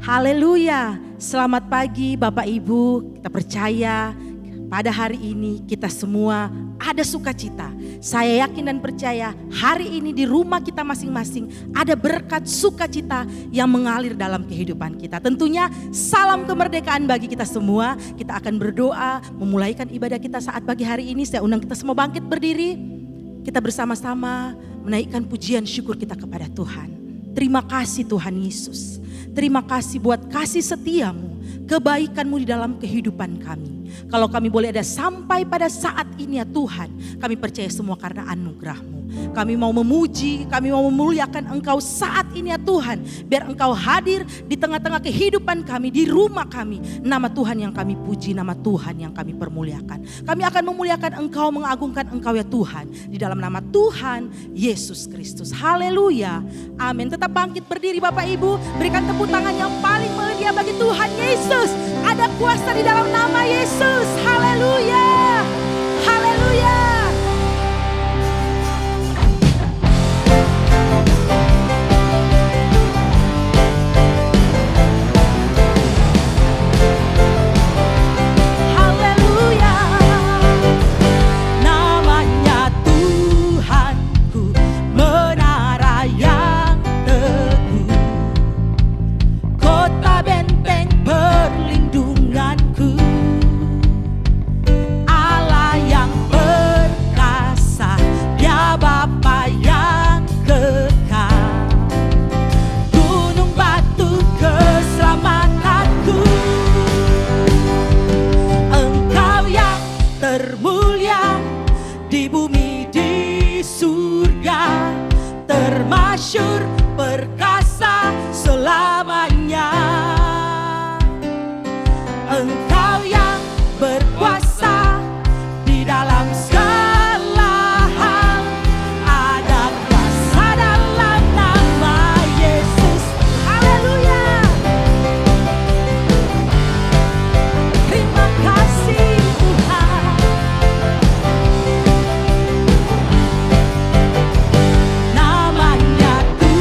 Haleluya, selamat pagi Bapak Ibu. Kita percaya pada hari ini kita semua ada sukacita. Saya yakin dan percaya hari ini di rumah kita masing-masing ada berkat sukacita yang mengalir dalam kehidupan kita. Tentunya salam kemerdekaan bagi kita semua. Kita akan berdoa memulaikan ibadah kita saat pagi hari ini. Saya undang kita semua bangkit berdiri. Kita bersama-sama menaikkan pujian syukur kita kepada Tuhan. Terima kasih Tuhan Yesus. Terima kasih buat kasih setiamu, kebaikanmu di dalam kehidupan kami. Kalau kami boleh ada sampai pada saat ini ya Tuhan, kami percaya semua karena anugerah-Mu. Kami mau memuji, kami mau memuliakan Engkau saat ini ya Tuhan. Biar Engkau hadir di tengah-tengah kehidupan kami, di rumah kami. Nama Tuhan yang kami puji, nama Tuhan yang kami permuliakan. Kami akan memuliakan Engkau, mengagungkan Engkau ya Tuhan. Di dalam nama Tuhan Yesus Kristus. Haleluya. Amin. Tetap bangkit berdiri Bapak Ibu. Berikan tepuk tangan yang paling meriah bagi Tuhan Yesus. Ada kuasa di dalam nama Yesus. Haleluya. Haleluya. Termasyur perkasa selamanya. Engkau yang berkuasa di dalam segala hal. Ada kuasa dalam nama Yesus. Haleluya. Terima kasih Tuhan. Namanya Tuhan.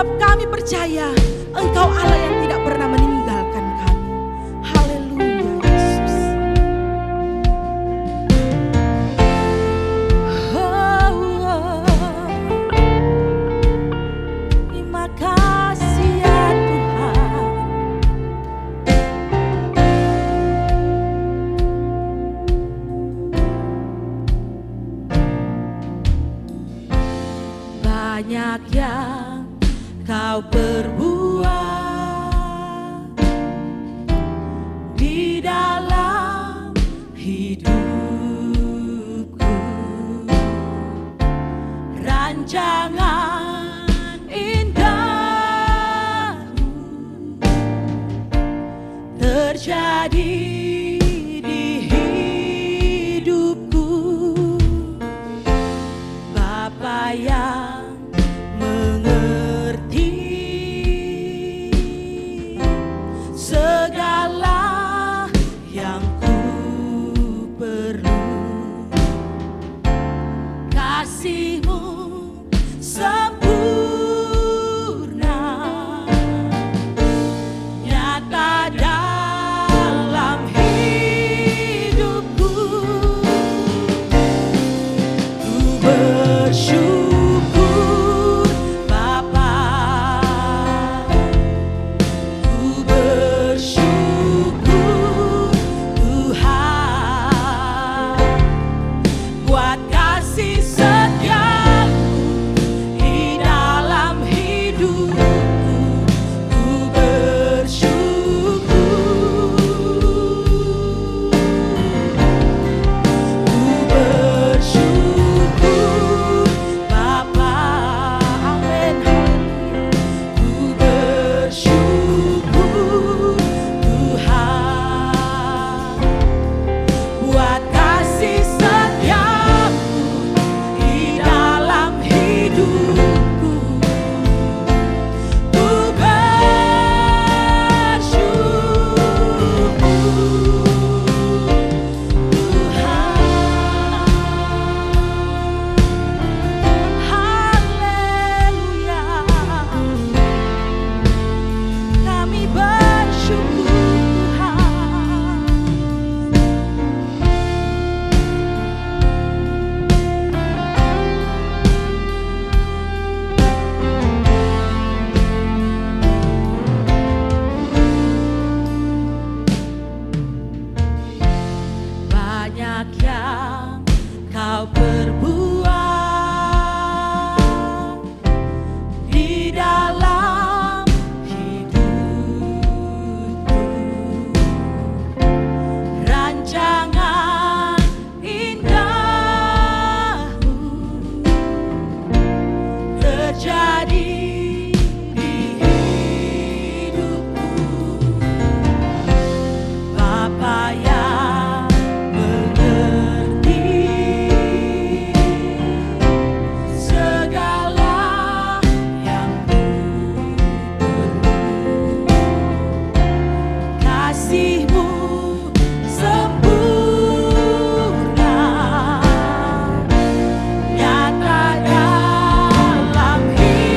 sebab kami percaya Engkau Allah yang tidak pernah meninggalkan kami. Haleluya Yesus. Terima kasih ya Tuhan. Banyak yang Kau perbuat di dalam hidupku, rancangan indahmu terjadi di hidupku. Bapa yang segala yang ku perlu, kasih-Mu sempurna, nyata dalam hidupku. Ku bersyukur Bapa, ku bersyukur Tuhan buat kasih setia-Mu di dalam hidupku. Ku bersyukur, ku bersyukur Bapa, amin, haleluya. Ku bersyukur Tuhan buat kasih setia-Mu di dalam hidupku. Ku bersyukur Tuhan. Haleluya. Kami bersyukur Tuhan. Banyak yang Kau perbuat di dalam hidupku, rancangan indahmu terjadi di hidupku. Bapa yang mengerti segala yang ku perlu, kasih-Mu sempurna, nyata dalam hidupku.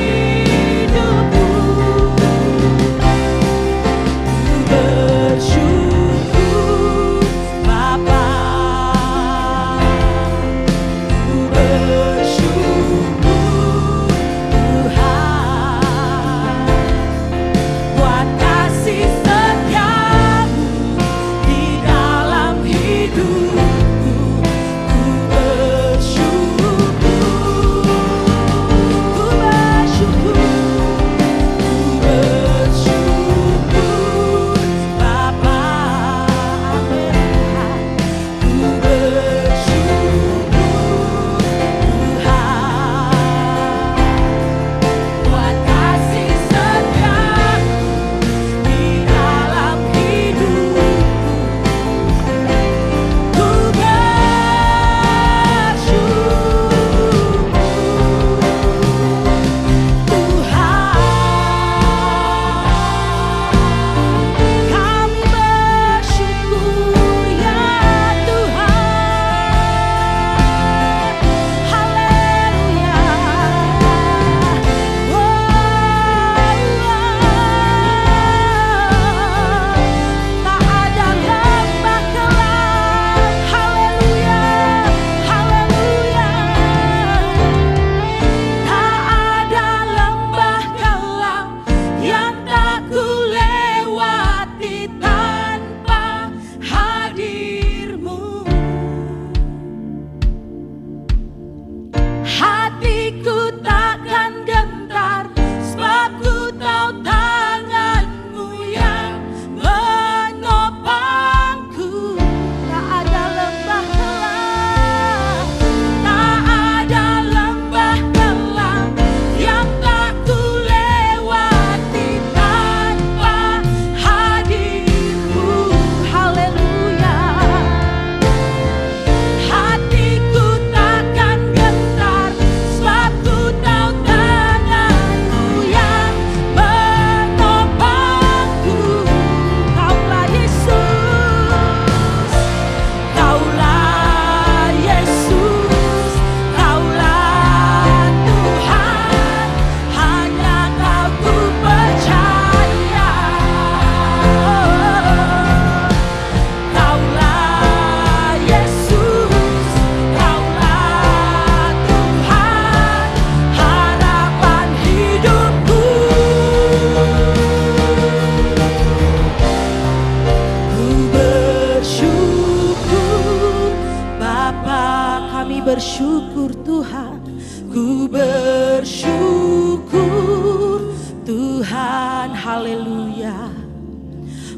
haleluya.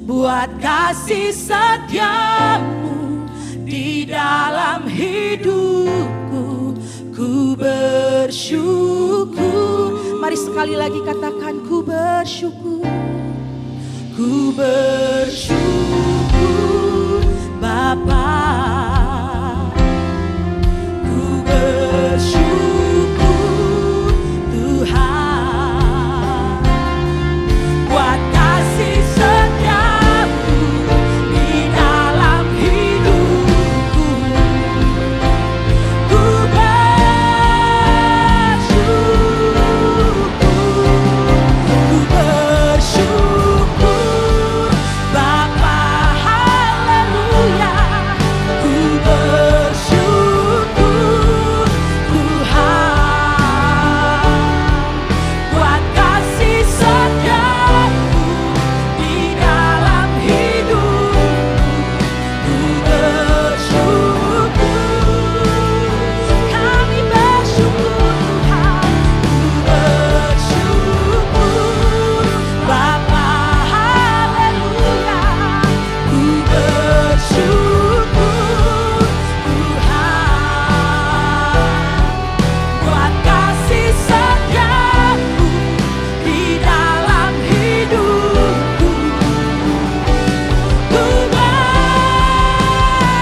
Buat kasih setiamu di dalam hidupku, ku bersyukur. Mari sekali lagi katakan, ku bersyukur. Ku bersyukur Bapa, ku bersyukur Tuhan, buat kasih setiamu di dalam hidupku, ku bersyukur, ku bersyukur Bapa, haleluya, ku bersyukur Tuhan, buat kasih setiamu di dalam hidupku, ku bersyukur, kami bersyukur Tuhan, ku bersyukur Bapa, haleluya, ku bersyukur Tuhan, buat kasih setiamu di dalam hidupku, ku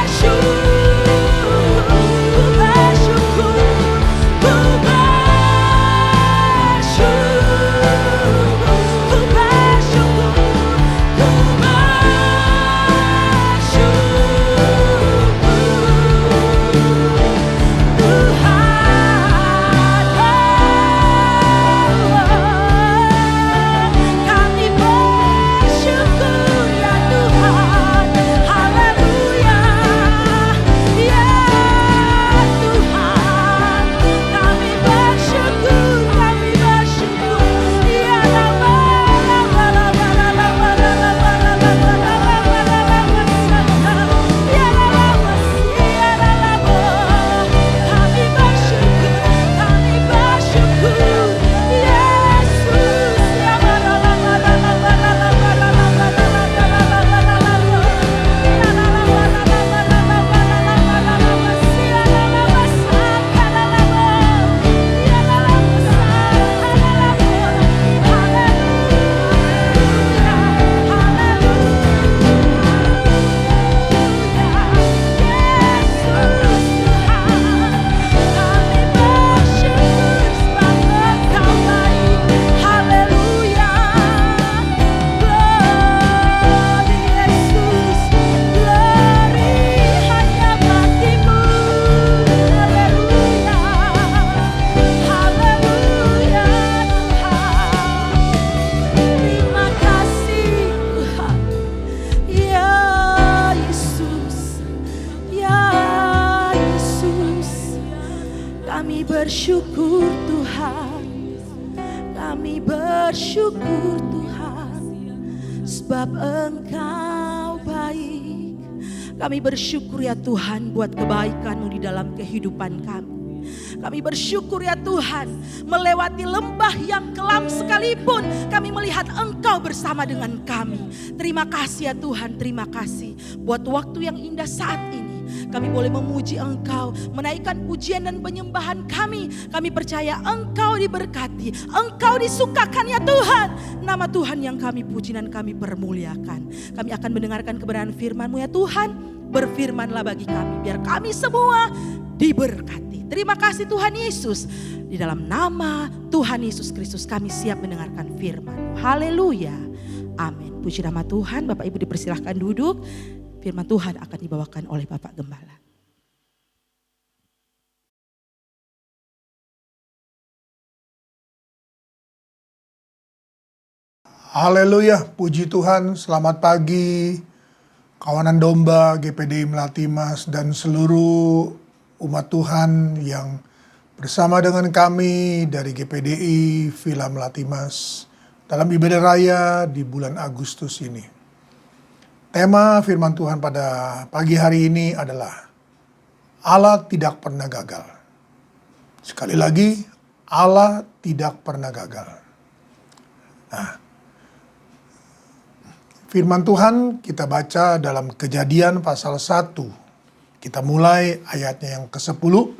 bersyukur, ku bersyukur, ku bersyukur, ku bersyukur, ku kami bersyukur ya Tuhan, haleluya, ya Tuhan, kami bersyukur, ya kami bersyukur, Yesus, ya kami bersyukur Tuhan, kami bersyukur Tuhan, sebab Engkau baik. Kami bersyukur ya Tuhan buat kebaikan-Mu di dalam kehidupan kami. Kami bersyukur ya Tuhan, melewati lembah yang kelam sekalipun kami melihat Engkau bersama dengan kami. Terima kasih ya Tuhan, terima kasih buat waktu yang indah saat ini. Kami boleh memuji Engkau, menaikkan pujian dan penyembahan kami. Kami percaya Engkau diberkati, Engkau disukakan ya Tuhan. Nama Tuhan yang kami puji dan kami permuliakan. Kami akan mendengarkan kebenaran firman-Mu ya Tuhan. Berfirmanlah bagi kami, biar kami semua diberkati. Terima kasih Tuhan Yesus. Di dalam nama Tuhan Yesus Kristus kami siap mendengarkan firman. Haleluya. Amin. Puji nama Tuhan. Bapak Ibu dipersilahkan duduk. Firman Tuhan akan dibawakan oleh Bapak Gembala. Haleluya, puji Tuhan, selamat pagi kawanan domba GPDI Melati Mas dan seluruh umat Tuhan yang bersama dengan kami dari GPDI Villa Melati Mas dalam ibadah raya di bulan Agustus ini. Tema firman Tuhan pada pagi hari ini adalah Allah tidak pernah gagal. Sekali lagi, Allah tidak pernah gagal. Nah, Firman Tuhan kita baca dalam Kejadian pasal 1. Kita mulai ayatnya yang ke-10.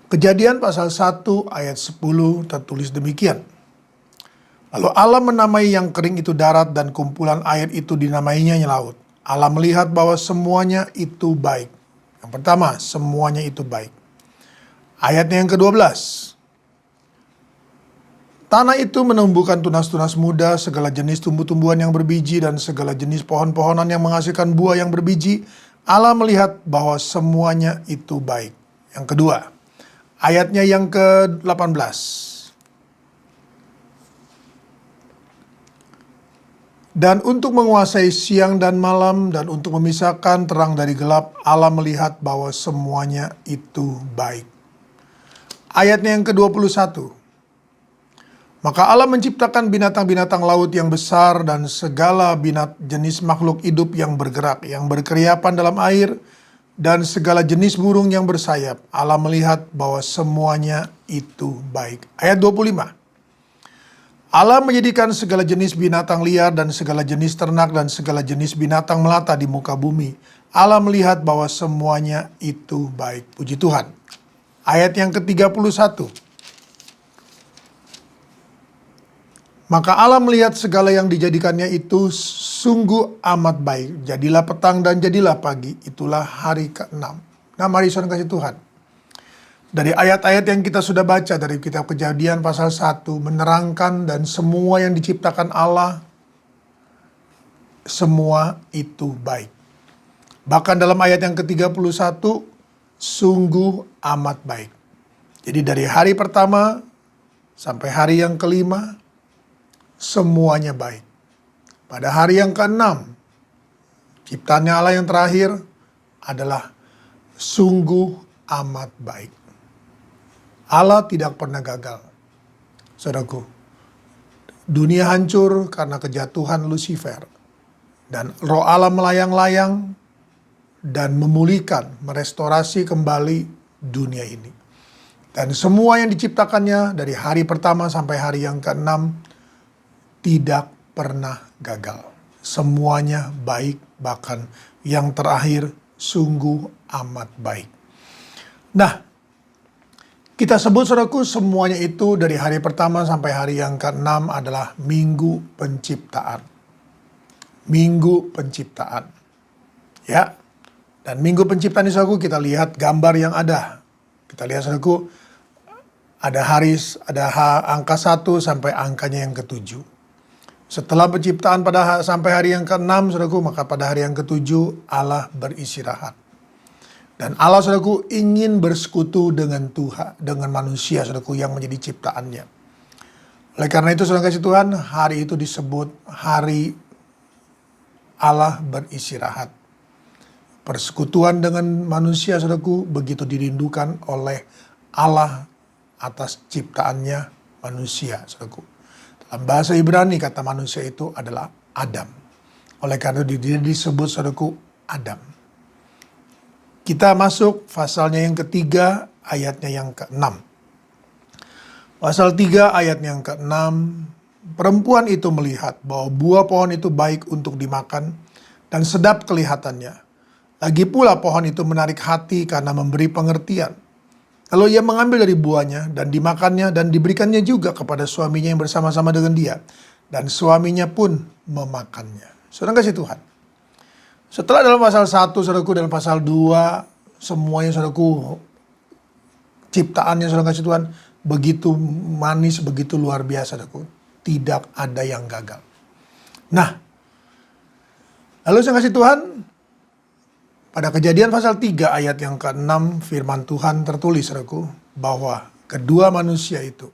Kejadian pasal 1 ayat 10 tertulis demikian. Lalu Allah menamai yang kering itu darat dan kumpulan air itu dinamainya laut. Allah melihat bahwa semuanya itu baik. Yang pertama, semuanya itu baik. Ayatnya yang ke-12. Tanah itu menumbuhkan tunas-tunas muda, segala jenis tumbuh-tumbuhan yang berbiji, dan segala jenis pohon-pohonan yang menghasilkan buah yang berbiji. Allah melihat bahwa semuanya itu baik. Yang kedua, ayatnya yang ke-18. Dan untuk menguasai siang dan malam, dan untuk memisahkan terang dari gelap, Allah melihat bahwa semuanya itu baik. Ayatnya yang ke-21. Maka Allah menciptakan binatang-binatang laut yang besar dan segala jenis makhluk hidup yang bergerak, yang berkeriapan dalam air, dan segala jenis burung yang bersayap. Allah melihat bahwa semuanya itu baik. Ayat 25. Allah menjadikan segala jenis binatang liar dan segala jenis ternak dan segala jenis binatang melata di muka bumi. Allah melihat bahwa semuanya itu baik. Puji Tuhan. Ayat yang ke-31. Maka Allah melihat segala yang dijadikannya itu sungguh amat baik. Jadilah petang dan jadilah pagi. Itulah hari ke-6. Nah, mari saudara kasih Tuhan. Dari ayat-ayat yang kita sudah baca dari kitab Kejadian pasal 1 menerangkan dan semua yang diciptakan Allah, semua itu baik. Bahkan dalam ayat yang ke-31, sungguh amat baik. Jadi dari hari pertama sampai hari yang kelima, semuanya baik. Pada hari yang ke-6, ciptaannya Allah yang terakhir adalah sungguh amat baik. Allah tidak pernah gagal. Saudaraku, dunia hancur karena kejatuhan Lucifer. Dan roh Allah melayang-layang dan memulihkan, merestorasi kembali dunia ini. Dan semua yang diciptakannya dari hari pertama sampai hari yang ke-6 tidak pernah gagal. Semuanya baik, bahkan yang terakhir sungguh amat baik. Nah, kita sebut saudaraku semuanya itu dari hari pertama sampai hari yang ke-6 adalah Minggu Penciptaan. Minggu Penciptaan. Ya. Dan Minggu Penciptaan ini saudaraku kita lihat gambar yang ada. Kita lihat saudaraku ada angka 1 sampai angkanya yang ke-7. Setelah penciptaan sampai hari yang ke-6 saudaraku, maka pada hari yang ke-7 Allah beristirahat. Dan Allah saudaraku ingin bersekutu dengan Tuhan, dengan manusia saudaraku yang menjadi ciptaannya. Oleh karena itu saudara kasih Tuhan, hari itu disebut hari Allah beristirahat. Persekutuan dengan manusia saudaraku begitu dirindukan oleh Allah atas ciptaannya manusia saudaraku. Dalam bahasa Ibrani kata manusia itu adalah Adam. Oleh karena itu dia disebut saudaraku Adam. Kita masuk pasalnya yang ketiga, ayatnya yang ke-6. Pasal 3 ayatnya yang ke-6, perempuan itu melihat bahwa buah pohon itu baik untuk dimakan dan sedap kelihatannya. Lagi pula pohon itu menarik hati karena memberi pengertian. Lalu ia mengambil dari buahnya dan dimakannya dan diberikannya juga kepada suaminya yang bersama-sama dengan dia. Dan suaminya pun memakannya. Saudara kasih Tuhan. Setelah dalam pasal 1, saudaraku, dalam pasal 2, semuanya saudaraku, ciptaannya saudara kasih Tuhan, begitu manis, begitu luar biasa saudaraku. Tidak ada yang gagal. Nah, lalu saya kasih Tuhan, pada Kejadian pasal 3 ayat yang ke-6, firman Tuhan tertulis saudaraku, bahwa kedua manusia itu,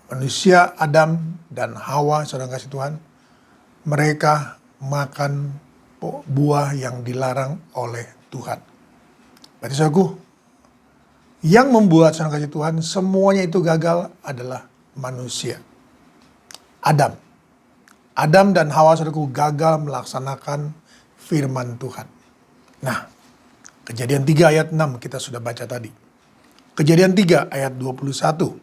manusia Adam dan Hawa, saudara kasih Tuhan, mereka makan buah yang dilarang oleh Tuhan. Berarti saudaraku, yang membuat saudara kasih Tuhan semuanya itu gagal adalah manusia. Adam. Adam dan Hawa saudaraku gagal melaksanakan firman Tuhan. Nah, Kejadian 3 ayat 6 kita sudah baca tadi. Kejadian 3 ayat 21.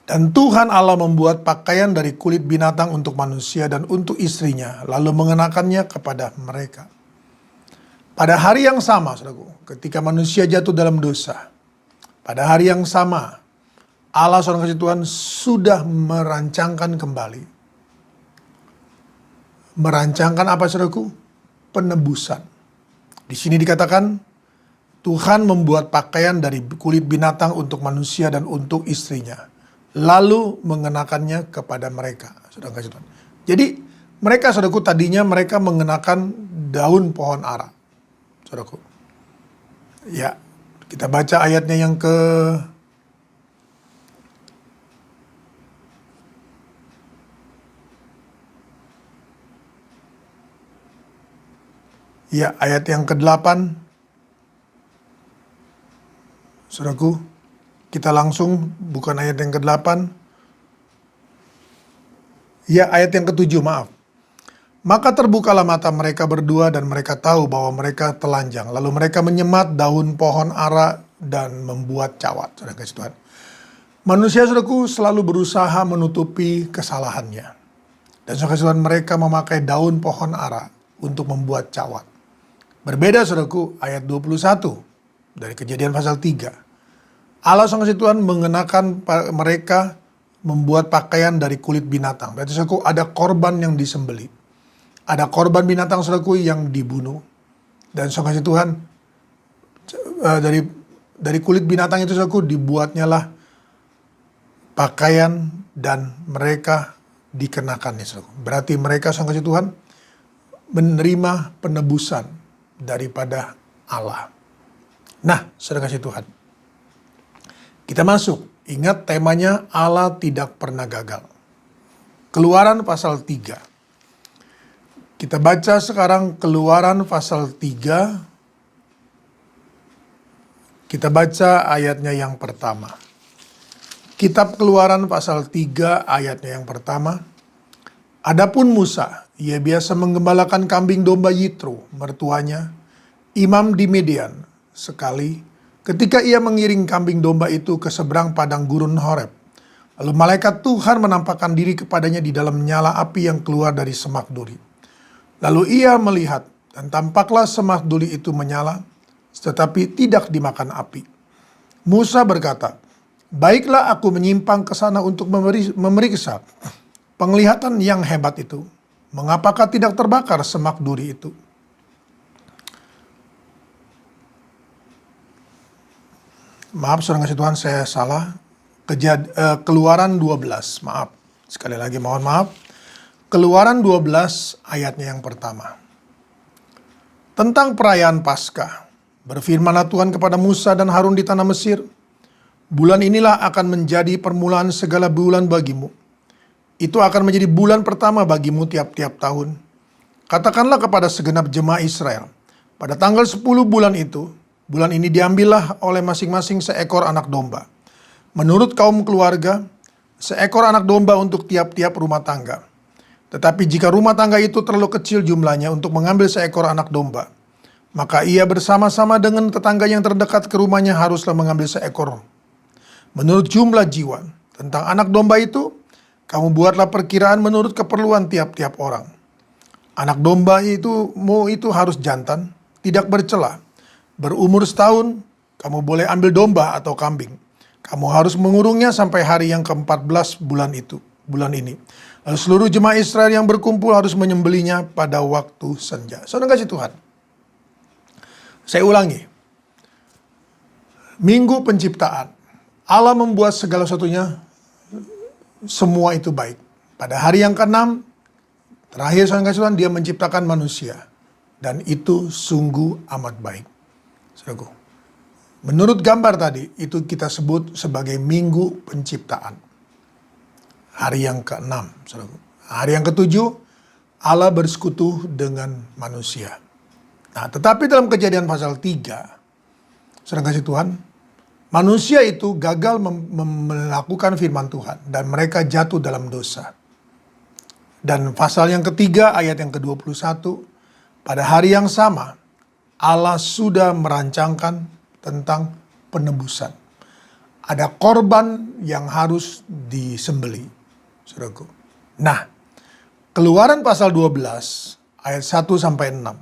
Dan Tuhan Allah membuat pakaian dari kulit binatang untuk manusia dan untuk istrinya, lalu mengenakannya kepada mereka. Pada hari yang sama, saudaraku, ketika manusia jatuh dalam dosa, pada hari yang sama, Allah seorang kasih Tuhan sudah merancangkan kembali. Merancangkan apa, saudaraku? Penebusan. Di sini dikatakan, Tuhan membuat pakaian dari kulit binatang untuk manusia dan untuk istrinya, lalu mengenakannya kepada mereka. Saudara kasih Tuhan. Jadi mereka, saudaraku, tadinya mereka mengenakan daun pohon ara. Saudaraku. Ya, kita baca ayatnya yang ayat yang ke-8. Saudaraku, kita langsung bukan ayat yang ke-8. Ya, ayat yang ke-7, maaf. Maka terbukalah mata mereka berdua dan mereka tahu bahwa mereka telanjang. Lalu mereka menyemat daun pohon ara dan membuat cawat. Saudara kasih Tuhan. Manusia, saudaraku, selalu berusaha menutupi kesalahannya. Dan saudara kasih Tuhan, mereka memakai daun pohon ara untuk membuat cawat. Berbeda, saudaraku, ayat 21 dari Kejadian pasal 3. Allah sang kasih Tuhan mengenakan mereka membuat pakaian dari kulit binatang. Berarti, saudaraku, ada korban yang disembelih. Ada korban binatang, saudaraku, yang dibunuh. Dan sang kasih Tuhan, dari kulit binatang itu, saudaraku, dibuatnya lah pakaian dan mereka dikenakannya, saudaraku. Berarti mereka, sang kasih Tuhan, menerima penebusan daripada Allah. Nah, saudara kasih Tuhan, kita masuk. Ingat temanya, Allah tidak pernah gagal. Keluaran pasal 3. Kita baca sekarang Keluaran pasal 3. Kita baca ayatnya yang pertama. Kitab Keluaran pasal 3 ayatnya yang pertama. Adapun Musa, ia biasa menggembalakan kambing domba Yitro, mertuanya, imam di Midian. Sekali, ketika ia mengiring kambing domba itu ke seberang padang gurun Horeb, lalu malaikat Tuhan menampakkan diri kepadanya di dalam nyala api yang keluar dari semak duri. Lalu ia melihat, dan tampaklah semak duri itu menyala, tetapi tidak dimakan api. Musa berkata, "Baiklah, aku menyimpang ke sana untuk memeriksa penglihatan yang hebat itu. Mengapakah tidak terbakar semak duri itu?" Maaf, saudara kasih Tuhan, saya salah. Keluaran 12, maaf. Sekali lagi mohon maaf. Keluaran 12 ayatnya yang pertama. Tentang perayaan Paskah, berfirmanlah Tuhan kepada Musa dan Harun di tanah Mesir, "Bulan inilah akan menjadi permulaan segala bulan bagimu. Itu akan menjadi bulan pertama bagimu tiap-tiap tahun. Katakanlah kepada segenap jemaah Israel, pada tanggal 10 bulan itu, bulan ini diambillah oleh masing-masing seekor anak domba. Menurut kaum keluarga, seekor anak domba untuk tiap-tiap rumah tangga. Tetapi jika rumah tangga itu terlalu kecil jumlahnya untuk mengambil seekor anak domba, maka ia bersama-sama dengan tetangga yang terdekat ke rumahnya haruslah mengambil seekor. Menurut jumlah jiwa. Tentang anak domba itu, kamu buatlah perkiraan menurut keperluan tiap-tiap orang. Anak domba itu harus jantan, tidak bercela. Berumur setahun, kamu boleh ambil domba atau kambing. Kamu harus mengurungnya sampai hari yang ke-14 bulan ini. Lalu seluruh jemaah Israel yang berkumpul harus menyembelihnya pada waktu senja." Saudara kasih Tuhan, saya ulangi. Minggu penciptaan, Allah membuat segala sesuatunya, semua itu baik. Pada hari yang ke-6, terakhir saudara kasih Tuhan, dia menciptakan manusia. Dan itu sungguh amat baik. Saudaraku, menurut gambar tadi, itu kita sebut sebagai minggu penciptaan. Hari yang ke-6, saudaraku. Hari yang ke-7, Allah bersekutu dengan manusia. Nah, tetapi dalam Kejadian pasal 3, saudara kasih Tuhan, manusia itu gagal melakukan firman Tuhan. Dan mereka jatuh dalam dosa. Dan pasal yang ketiga, ayat yang ke-21, pada hari yang sama, Allah sudah merancangkan tentang penebusan. Ada korban yang harus disembeli, saudaraku. Nah, Keluaran pasal 12 ayat 1 sampai 6.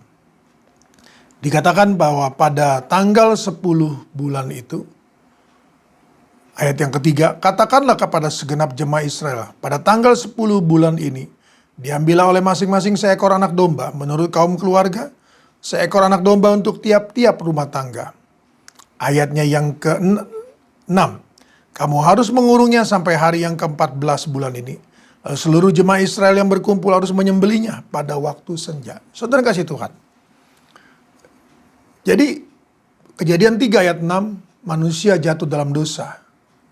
Dikatakan bahwa pada tanggal 10 bulan itu, ayat yang ketiga, katakanlah kepada segenap jemaah Israel, pada tanggal 10 bulan ini, diambillah oleh masing-masing seekor anak domba menurut kaum keluarga, seekor anak domba untuk tiap-tiap rumah tangga. Ayatnya yang ke-6, kamu harus mengurungnya sampai hari yang ke-14 bulan ini. Lalu seluruh jemaah Israel yang berkumpul harus menyembelinya pada waktu senja. Saudara kasih Tuhan. Jadi Kejadian 3 ayat 6, manusia jatuh dalam dosa,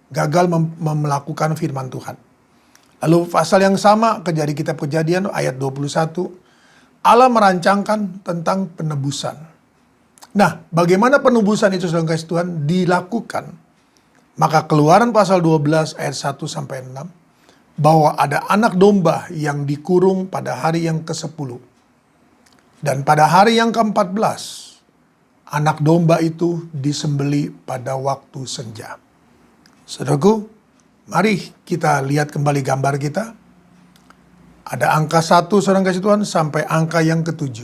gagal melakukan firman Tuhan. Lalu pasal yang sama dari kitab Kejadian ayat 21, Allah merancangkan tentang penebusan. Nah, bagaimana penebusan itu saudara kasih Tuhan dilakukan? Maka Keluaran pasal 12 ayat 1 sampai 6, bahwa ada anak domba yang dikurung pada hari yang ke-10. Dan pada hari yang ke-14, anak domba itu disembeli pada waktu senja. Saudaraku, mari kita lihat kembali gambar kita. Ada angka 1 saudara kasih Tuhan sampai angka yang ke-7.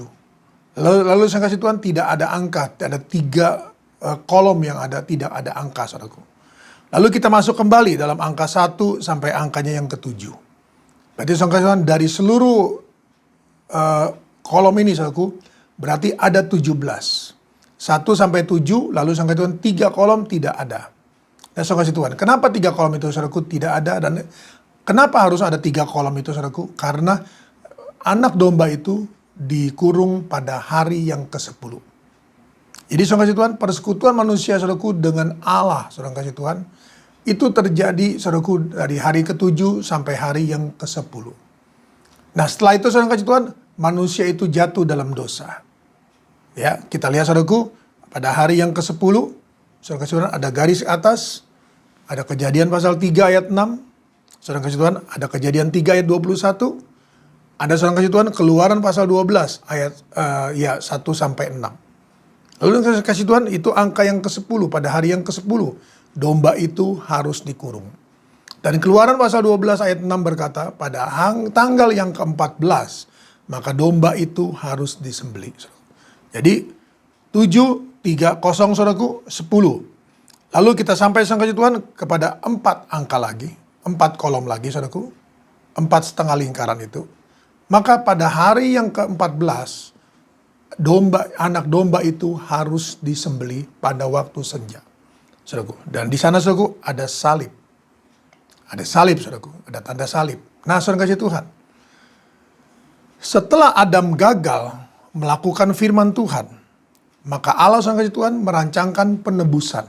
Lalu saudara kasih Tuhan tidak ada angka, ada 3 kolom yang ada, tidak ada angka saudaraku. Lalu kita masuk kembali dalam angka 1 sampai angkanya yang ke-7. Berarti saudara dari seluruh kolom ini saudaraku, berarti ada 17. 1 sampai 7, lalu saudara Tuhan 3 kolom tidak ada. Nah saudara Tuhan, kenapa 3 kolom itu saudaraku tidak ada? Dan kenapa harus ada 3 kolom itu saudaraku? Karena anak domba itu dikurung pada hari yang ke-10. Jadi saudara kasih Tuhan, persekutuan manusia saudaraku dengan Allah, saudara kasih Tuhan, itu terjadi saudaraku dari hari ke-7 sampai hari yang ke-10. Nah setelah itu saudara kasih Tuhan, manusia itu jatuh dalam dosa. Ya, kita lihat saudaraku, pada hari yang ke-10, saudara kasih Tuhan, ada garis atas, ada Kejadian pasal 3 ayat 6, saudara kasih Tuhan, ada Kejadian 3 ayat 21, ada saudara kasih Tuhan, Keluaran pasal 12 ayat 1 sampai 6. Lalu kasih Tuhan itu angka yang ke-10, pada hari yang ke-10 domba itu harus dikurung. Dan Keluaran pasal 12 ayat 6 berkata pada tanggal yang ke-14 maka domba itu harus disembeli. Jadi 7, 3, 0 saudaraku, 10. Lalu kita sampai kasih Tuhan kepada 4 angka lagi, 4 kolom lagi saudaraku, 4 setengah lingkaran itu. Maka pada hari yang ke-14 anak domba itu harus disembeli pada waktu senja, saudaraku. Dan di sana saudaraku ada salib. Ada salib saudaraku, ada tanda salib. Nah saudara kasih Tuhan, setelah Adam gagal melakukan firman Tuhan, maka Allah saudara kasih Tuhan merancangkan penebusan.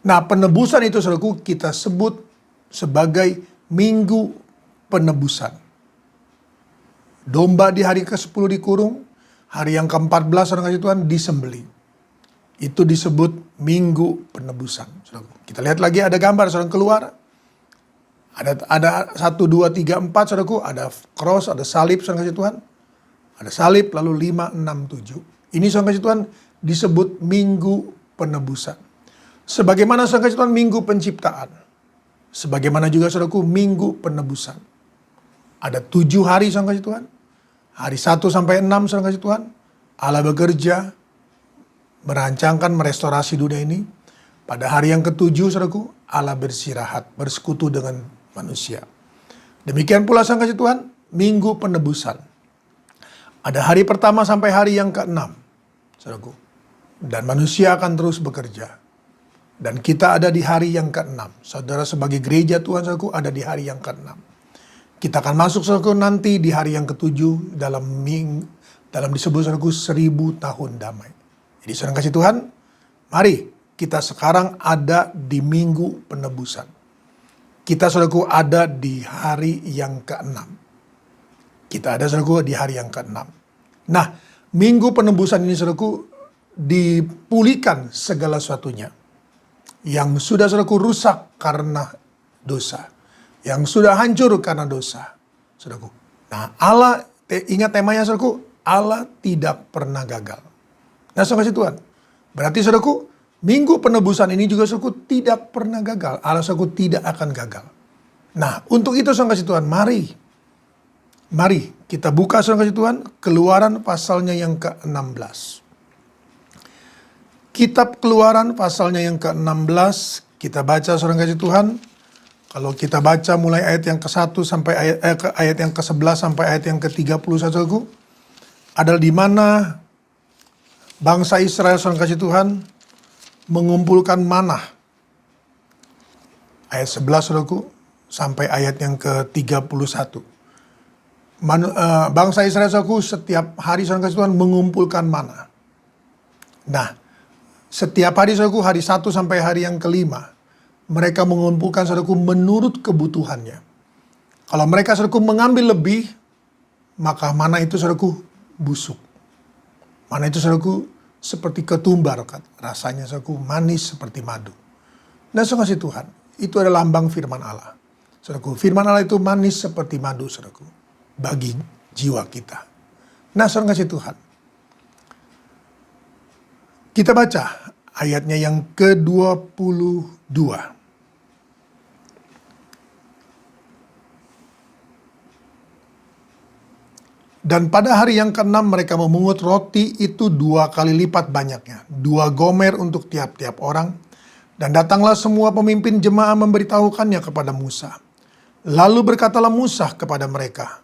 Nah penebusan itu saudaraku kita sebut sebagai minggu penebusan. Domba di hari ke-10 dikurung, hari yang ke-14 saudara kasih Tuhan disembeli. Itu disebut minggu penebusan. Saudara. Kita lihat lagi ada gambar saudara keluar. Ada 1, 2, 3, 4 saudaraku. Ada cross, ada salib saudara kasih Tuhan. Ada salib lalu 5, 6, 7. Ini saudara kasih Tuhan disebut minggu penebusan. Sebagaimana saudara kasih Tuhan minggu penciptaan. Sebagaimana juga saudaraku minggu penebusan. Ada 7 hari saudara kasih Tuhan. Hari 1 sampai 6 saudara kasih Tuhan, Allah bekerja, merancangkan merestorasi dunia ini. Pada hari yang ke-7 saudaraku, Allah beristirahat, bersekutu dengan manusia. Demikian pula saudara kasih Tuhan, minggu penebusan. Ada hari pertama sampai hari yang ke-6 saudaraku. Dan manusia akan terus bekerja. Dan kita ada di hari yang ke-6. Saudara sebagai gereja Tuhan saudaraku ada di hari yang ke-6. Kita akan masuk saudaraku nanti di hari yang ke-7 dalam disebut saudaraku 1000 tahun damai. Jadi saudara kasih Tuhan, mari kita sekarang ada di minggu penebusan. Kita saudaraku ada di hari yang ke-6. Kita ada saudaraku di hari yang ke-6. Nah, minggu penebusan ini saudaraku dipulihkan segala sesuatunya. Yang sudah saudaraku rusak karena dosa. Yang sudah hancur karena dosa, saudaraku. Nah, Allah, ingat temanya saudaraku, Allah tidak pernah gagal. Nah, saudara kasih Tuhan, berarti saudaraku, minggu penebusan ini juga saudaraku tidak pernah gagal. Allah saudaraku tidak akan gagal. Nah, untuk itu saudara kasih Tuhan, mari kita buka saudara kasih Tuhan, Keluaran pasalnya yang ke-16. Kitab Keluaran pasalnya yang ke-16, kita baca saudara kasih Tuhan. Kalau kita baca mulai ayat yang ke-1 sampai ayat yang ke-11 sampai ayat yang ke-31, saudaraku, adalah di mana bangsa Israel, saudara kasih Tuhan, mengumpulkan manah. Ayat 11, saudaraku, sampai ayat yang ke-31. Bangsa Israel, saudaraku, setiap hari, saudara kasih Tuhan, mengumpulkan manah. Nah, setiap hari, saudaraku, hari 1 sampai hari yang ke-5, mereka mengumpulkan, saudaraku, menurut kebutuhannya. Kalau mereka, saudaraku, mengambil lebih, maka mana itu, saudaraku, busuk. Mana itu, saudaraku, seperti ketumbar, rasanya, saudaraku, manis seperti madu. Nah, saudara kasih Tuhan, itu adalah lambang firman Allah. Saudaraku, firman Allah itu manis seperti madu, saudaraku, bagi jiwa kita. Nah, saudara kasih Tuhan, kita baca ayatnya yang ke-22. Dan pada hari yang ke-6 mereka memungut roti itu 2 kali lipat banyaknya, 2 gomer untuk tiap-tiap orang. Dan datanglah semua pemimpin jemaah memberitahukannya kepada Musa. Lalu berkatalah Musa kepada mereka,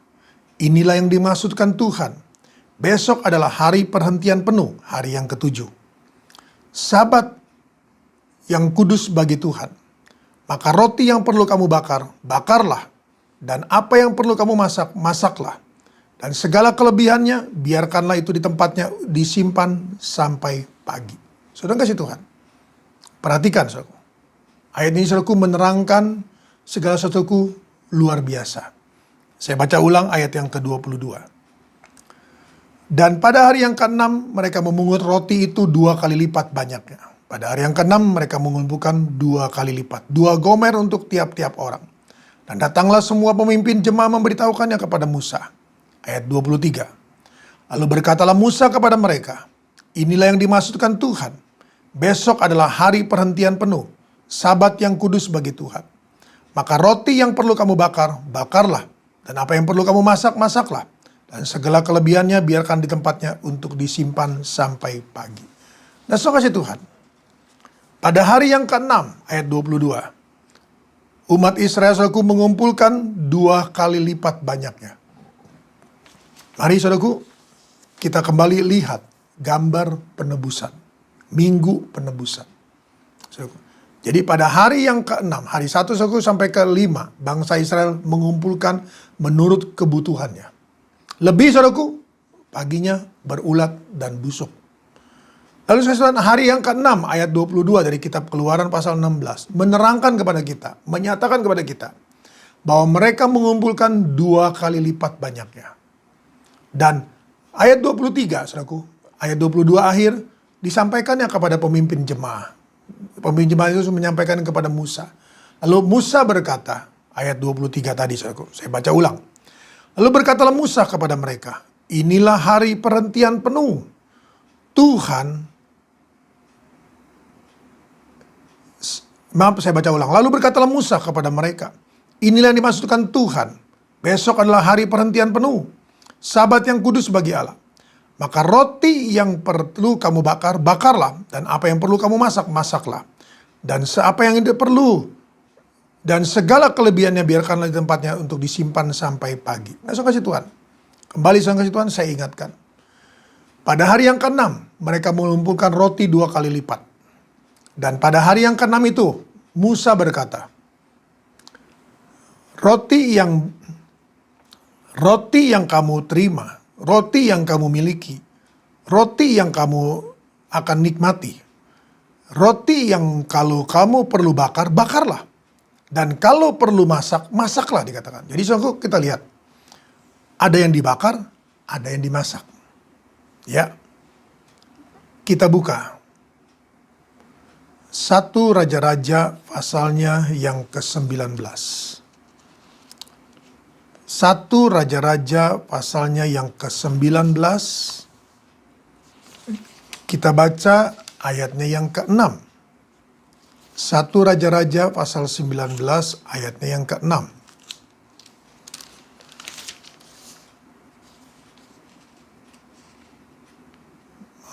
inilah yang dimaksudkan Tuhan. Besok adalah hari perhentian penuh, hari yang ke-7. Sabat yang kudus bagi Tuhan. Maka roti yang perlu kamu bakar, bakarlah. Dan apa yang perlu kamu masak, masaklah. Dan segala kelebihannya, biarkanlah itu di tempatnya disimpan sampai pagi. Saudara kasih Tuhan, perhatikan saudaraku. Ayat ini saudaraku menerangkan segala sesuatu luar biasa. Saya baca ulang ayat yang ke-22. Dan pada hari yang ke-6 mereka memungut roti itu 2 kali lipat banyaknya. Pada hari yang ke-6 mereka mengumpulkan 2 kali lipat, 2 gomer untuk tiap-tiap orang. Dan datanglah semua pemimpin jemaah memberitahukannya kepada Musa. Ayat 23. Lalu berkatalah Musa kepada mereka, inilah yang dimaksudkan Tuhan. Besok adalah hari perhentian penuh, sabat yang kudus bagi Tuhan. Maka roti yang perlu kamu bakar, bakarlah. Dan apa yang perlu kamu masak, masaklah. Dan segala kelebihannya biarkan di tempatnya untuk disimpan sampai pagi. Nah, saudara kasih Tuhan, pada hari yang ke-6, ayat 22, umat Israel saudaraku mengumpulkan 2 kali lipat banyaknya. Mari saudaraku, kita kembali lihat gambar penebusan. Minggu penebusan. Saudaraku. Jadi pada hari yang ke-6, hari 1 saudaraku sampai ke-5, bangsa Israel mengumpulkan menurut kebutuhannya. Lebih saudaraku, paginya berulat dan busuk. Lalu saudara, hari yang ke-6 ayat 22 dari kitab Keluaran pasal 16 menerangkan kepada kita, menyatakan kepada kita bahwa mereka mengumpulkan 2 kali lipat banyaknya. Dan ayat 23, saudaraku, ayat 22 akhir disampaikannya kepada pemimpin jemaah. Pemimpin jemaah itu menyampaikan kepada Musa. Lalu Musa berkata, ayat 23 tadi, saudaraku, saya baca ulang. Lalu berkatalah Musa kepada mereka, inilah hari perhentian penuh. Saya baca ulang. Lalu berkatalah Musa kepada mereka, inilah yang dimaksudkan Tuhan. Besok adalah hari perhentian penuh, sabat yang kudus bagi Allah. Maka roti yang perlu kamu bakar, bakarlah. Dan apa yang perlu kamu masak, masaklah. Dan apa yang tidak perlu, dan segala kelebihannya biarkanlah di tempatnya untuk disimpan sampai pagi. Nah, saudara kasih Tuhan, kembali saudara kasih Tuhan, saya ingatkan. Pada hari yang ke-6, mereka mengumpulkan roti 2 kali lipat. Dan pada hari yang ke-6 itu, Musa berkata, roti yang kamu terima, roti yang kamu miliki, roti yang kamu akan nikmati, roti yang kalau kamu perlu bakar, bakarlah. Dan kalau perlu masak, masaklah dikatakan. Jadi saudara kita lihat, ada yang dibakar, ada yang dimasak. Ya, kita buka 1 Raja-Raja pasalnya yang ke-19. 1 Raja-Raja pasalnya yang ke-19. Kita baca ayatnya yang ke-6. 1 Raja-Raja pasal 19 ayatnya yang ke-6.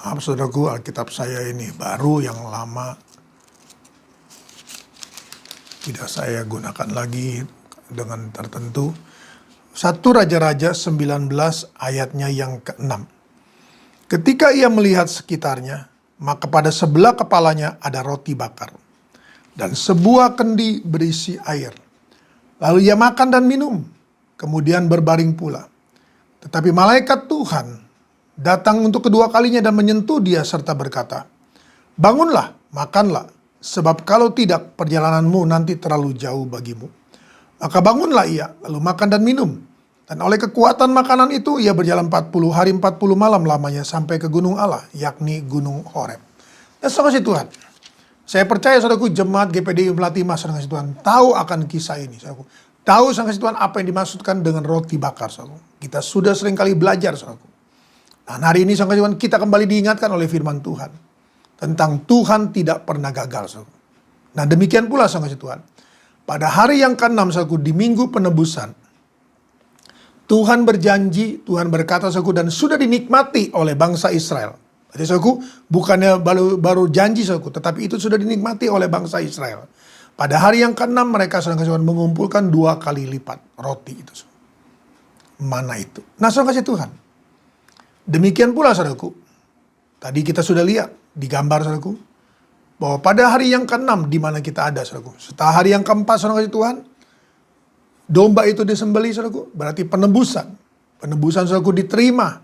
Maaf saudaraku, Alkitab saya ini baru, yang lama tidak saya gunakan lagi dengan tertentu. 1 Raja-Raja 19 ayatnya yang ke-6. Ketika ia melihat sekitarnya, maka pada sebelah kepalanya ada roti bakar dan sebuah kendi berisi air. Lalu ia makan dan minum, kemudian berbaring pula. Tetapi malaikat Tuhan datang untuk kedua kalinya dan menyentuh dia serta berkata, "Bangunlah, makanlah, sebab kalau tidak perjalananmu nanti terlalu jauh bagimu." Maka bangunlah ia, lalu makan dan minum. Dan oleh kekuatan makanan itu ia berjalan 40 hari 40 malam lamanya sampai ke gunung Allah, yakni gunung Horeb. Dan saudara Tuhan, saya percaya saudaraku jemaat GPD Latimah, saudara Tuhan, tahu akan kisah ini. Saudaraku, tahu saudara Tuhan apa yang dimaksudkan dengan roti bakar. Saudaraku, kita sudah sering kali belajar saudaraku. Dan hari ini saudara Tuhan, kita kembali diingatkan oleh firman Tuhan tentang Tuhan tidak pernah gagal. Saudaraku. Nah demikian pula saudara Tuhan, pada hari yang ke-6 saudaraku, di minggu penebusan, Tuhan berjanji, Tuhan berkata saudaraku, dan sudah dinikmati oleh bangsa Israel. Jadi saudaraku, bukannya baru janji saudaraku, tetapi itu sudah dinikmati oleh bangsa Israel. Pada hari yang ke-6 mereka saudara mengumpulkan 2 kali lipat roti itu. Mana itu? Nah saudara kasih Tuhan, demikian pula saudaraku, tadi kita sudah lihat di gambar saudaraku, bahwa pada hari yang ke-6 di mana kita ada saudaraku. Setelah hari yang ke-4 saudara kasih Tuhan, domba itu disembelih saudaraku, berarti penebusan. Penebusan saudaraku diterima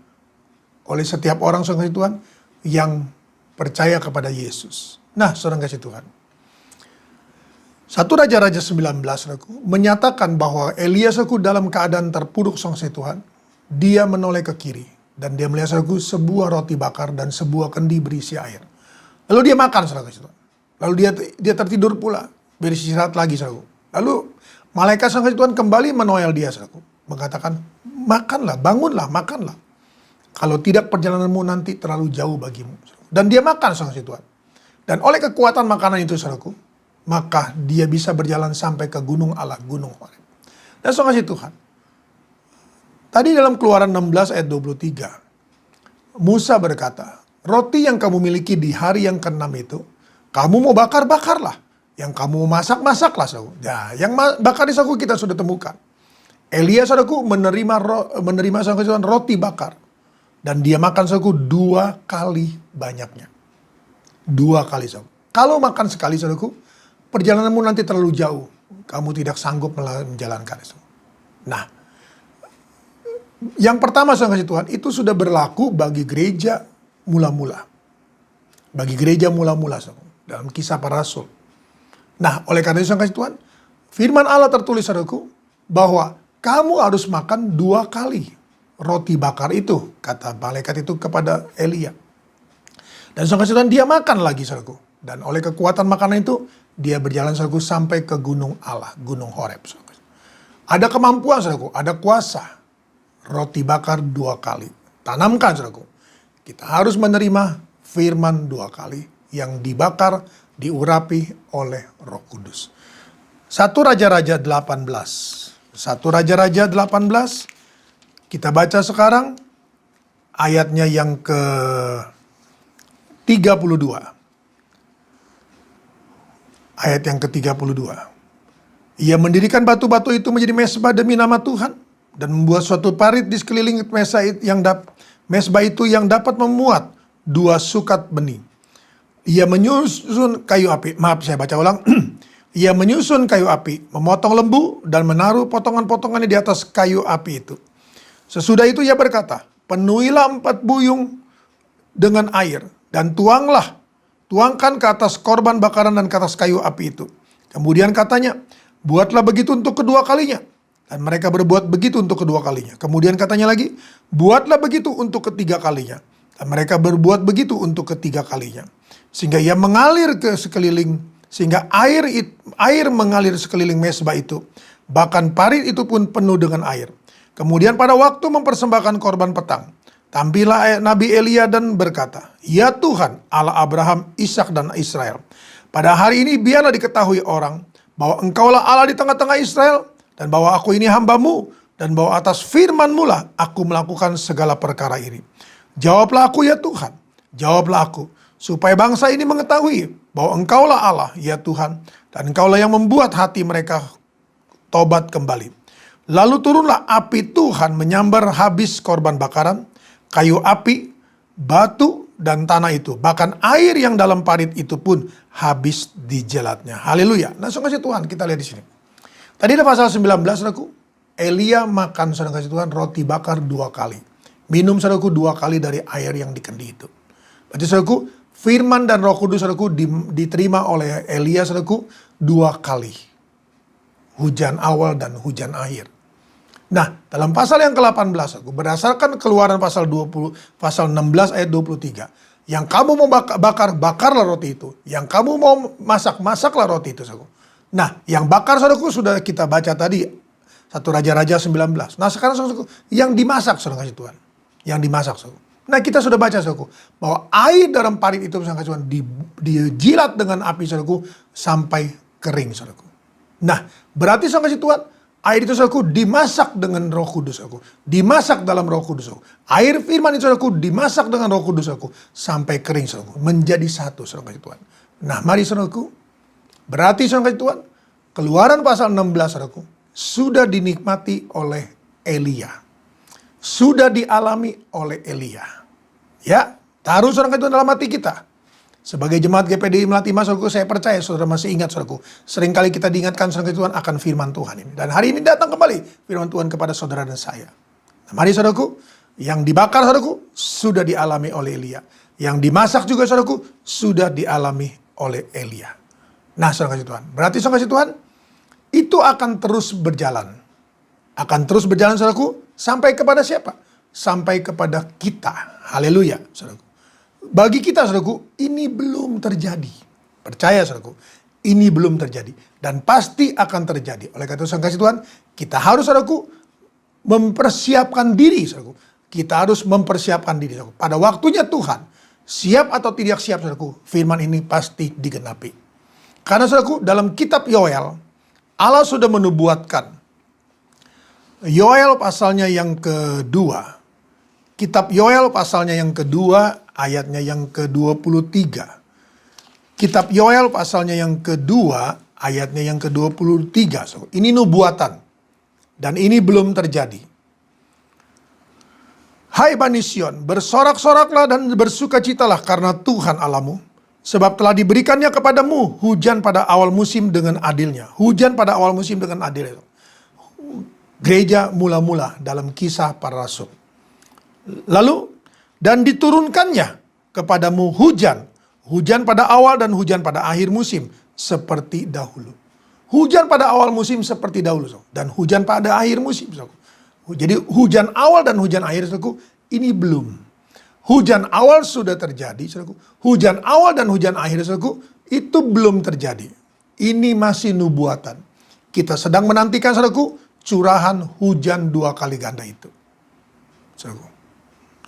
oleh setiap orang saudara kasih Tuhan yang percaya kepada Yesus. Nah saudara kasih Tuhan, 1 Raja-Raja 19 saudaraku menyatakan bahwa Elia saudaraku dalam keadaan terpuruk saudara kasih Tuhan, dia menoleh ke kiri dan dia melihat saudaraku sebuah roti bakar dan sebuah kendi berisi air. Lalu dia makan saudara kasih Tuhan. Lalu dia tertidur pula, beristirahat lagi saudaraku. Lalu malaikat sang Tuhan kembali menoel dia, saudaraku, mengatakan, "Makanlah, bangunlah, makanlah. Kalau tidak perjalananmu nanti terlalu jauh bagimu." Dan dia makan sang Tuhan. Dan oleh kekuatan makanan itu, saudaraku, maka dia bisa berjalan sampai ke gunung Allah, gunung Horeb. Dan sang Tuhan, tadi dalam Keluaran 16 ayat 23, Musa berkata, "Roti yang kamu miliki di hari yang ke-6 itu, kamu mau bakar, bakarlah. Yang kamu masak, masaklah." Ya, yang bakar di saku kita sudah temukan. Elia saudaraku menerima saudaraku roti bakar. Dan dia makan saudaraku 2 kali banyaknya. 2 kali saudaraku. Kalau makan sekali saudaraku, perjalananmu nanti terlalu jauh. Kamu tidak sanggup menjalankan itu. Nah, yang pertama saudara Tuhan, itu sudah berlaku bagi gereja mula-mula. Bagi gereja mula-mula saudaraku, dalam Kisah Para Rasul. Nah, oleh karena itu, Tuhan, firman Allah tertulis, saudaraku, bahwa kamu harus makan 2 kali roti bakar itu, kata malaikat itu kepada Elia. Dan Tuhan, dia makan lagi, saudaraku. Dan oleh kekuatan makanan itu, dia berjalan, saudaraku, sampai ke gunung Allah, gunung Horeb. Saudaraku. Ada kemampuan, saudaraku, ada kuasa. Roti bakar 2 kali. Tanamkan, saudaraku. Kita harus menerima firman 2 kali yang dibakar, diurapi oleh Roh Kudus. 1 Raja-Raja 18. 1 Raja-Raja 18. Kita baca sekarang ayatnya yang ke-32. Ayat yang ke-32. Ia mendirikan batu-batu itu menjadi mezbah demi nama Tuhan dan membuat suatu parit di sekeliling mezbah itu yang dapat memuat 2 sukat benih. Ia menyusun kayu api, saya baca ulang. Ia menyusun kayu api, memotong lembu, dan menaruh potongan-potongannya di atas kayu api itu. Sesudah itu ia berkata, "Penuhilah 4 buyung dengan air, dan tuangkan ke atas korban bakaran dan ke atas kayu api itu." Kemudian katanya, "Buatlah begitu untuk kedua kalinya." Dan mereka berbuat begitu untuk kedua kalinya. Kemudian katanya lagi, "Buatlah begitu untuk ketiga kalinya." Dan mereka berbuat begitu untuk ketiga kalinya. Sehingga ia mengalir ke sekeliling, sehingga air mengalir sekeliling mezbah itu. Bahkan parit itu pun penuh dengan air. Kemudian pada waktu mempersembahkan korban petang, tampillah Nabi Elia dan berkata, "Ya Tuhan, Allah Abraham, Ishak dan Israel. Pada hari ini biarlah diketahui orang bahwa Engkaulah Allah di tengah-tengah Israel, dan bahwa aku ini hamba-Mu, dan bahwa atas firman-Mu lah aku melakukan segala perkara ini. Jawablah aku ya Tuhan, Jawablah aku, supaya bangsa ini mengetahui bahwa Engkaulah Allah, ya Tuhan, dan Engkaulah yang membuat hati mereka tobat kembali. Lalu turunlah api Tuhan menyambar habis korban bakaran, kayu api, batu, dan tanah itu. Bahkan air yang dalam parit itu pun habis dijelatnya. Haleluya. Nah, saudara kasih Tuhan, kita lihat di sini. Tadi ada pasal 19, saudaraku. Elia makan, saudara kasih Tuhan, roti bakar 2 kali. Minum, saudaraku, 2 kali dari air yang dikendi itu. Berarti, saudaraku, firman dan Roh Kudus, saudaraku, diterima oleh Elia, saudaraku, 2 kali. Hujan awal dan hujan akhir. Nah, dalam pasal yang ke-18, berdasarkan Keluaran pasal 16 ayat 23. Yang kamu mau bakar, bakarlah roti itu. Yang kamu mau masak, masaklah roti itu. Nah, yang bakar, saudaraku, sudah kita baca tadi. 1 Raja-Raja 19. Nah, sekarang, saudaraku, yang dimasak, saudara kasih Tuhan. Yang dimasak, saudaraku. Nah, kita sudah baca, saudaraku, bahwa air dalam parit itu, saudara kasih Tuhan, dijilat dengan api, saudaraku, sampai kering, saudaraku. Nah, berarti, saudara kasih Tuhan, air itu, saudaraku, dimasak dengan Roh Kudus, aku. Dimasak dalam Roh Kudus, aku. Air firman itu, saudaraku, dimasak dengan Roh Kudus, aku. Sampai kering, saudaraku. Menjadi satu, saudara kasih Tuhan. Nah, mari, saudaraku. Berarti, saudara kasih Tuhan, Keluaran pasal 16, saudaraku, sudah dinikmati oleh Elia. Sudah dialami oleh Elia. Ya, taruh, saudara kasih Tuhan, dalam hati kita. Sebagai jemaat GPDI Melati Mas, saudaraku, saya percaya saudara masih ingat, saudaraku. Seringkali kita diingatkan, saudara Tuhan, akan firman Tuhan ini. Dan hari ini datang kembali firman Tuhan kepada saudara dan saya. Nah, mari, saudaraku, yang dibakar, saudaraku, sudah dialami oleh Elia. Yang dimasak juga, saudaraku, sudah dialami oleh Elia. Nah, saudara kasih Tuhan. Berarti, saudara kasih Tuhan, itu akan terus berjalan. Akan terus berjalan, saudaraku, sampai kepada siapa? Sampai kepada kita. Haleluya, saudaraku. Bagi kita, saudaraku, ini belum terjadi. Percaya, saudaraku, ini belum terjadi. Dan pasti akan terjadi. Oleh karena itu, saudara kasih Tuhan, kita harus, saudaraku, mempersiapkan diri, saudaraku. Kita harus mempersiapkan diri, saudaraku. Pada waktunya Tuhan, siap atau tidak siap, saudaraku, firman ini pasti digenapi. Karena, saudaraku, dalam kitab Yoel, Allah sudah menubuatkan. Yoel pasalnya yang kedua. Kitab Yoel pasalnya yang kedua, ayatnya yang ke-23. Kitab Yoel pasalnya yang kedua, ayatnya yang ke-23. Ini nubuatan. Dan ini belum terjadi. Hai Bani Sion, bersorak-soraklah dan bersukacitalah karena Tuhan Allahmu. Sebab telah diberikannya kepadamu hujan pada awal musim dengan adilnya. Hujan pada awal musim dengan adilnya. Gereja mula-mula dalam Kisah Para Rasul. Lalu, dan diturunkannya kepadamu hujan. Hujan pada awal dan hujan pada akhir musim. Seperti dahulu. Hujan pada awal musim seperti dahulu. Dan hujan pada akhir musim. Jadi hujan awal dan hujan akhir, ini belum. Hujan awal sudah terjadi, saudaraku. Hujan awal dan hujan akhir, saudaraku, itu belum terjadi. Ini masih nubuatan. Kita sedang menantikan, saudaraku, curahan hujan 2 kali ganda itu. Saudaraku.